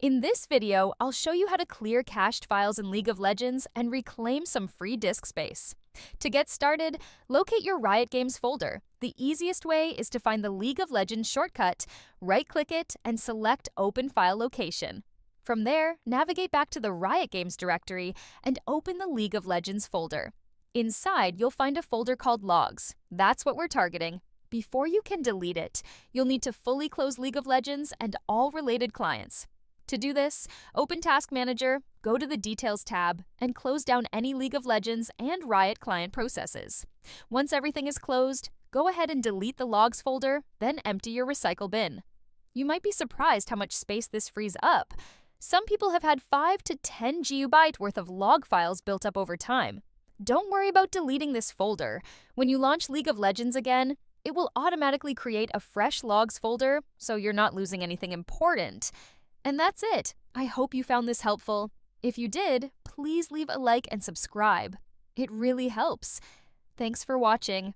In this video, I'll show you how to clear cached files in League of Legends and reclaim some free disk space. To get started, locate your Riot Games folder. The easiest way is to find the League of Legends shortcut, right-click it, and select Open File Location. From there, navigate back to the Riot Games directory and open the League of Legends folder. Inside, you'll find a folder called Logs. That's what we're targeting. Before you can delete it, you'll need to fully close League of Legends and all related clients. To do this, open Task Manager, go to the Details tab, and close down any League of Legends and Riot client processes. Once everything is closed, go ahead and delete the Logs folder, then empty your recycle bin. You might be surprised how much space this frees up. Some people have had 5 to 10 GB worth of log files built up over time. Don't worry about deleting this folder. When you launch League of Legends again, it will automatically create a fresh logs folder, so you're not losing anything important. And that's it. I hope you found this helpful. If you did, please leave a like and subscribe. It really helps. Thanks for watching.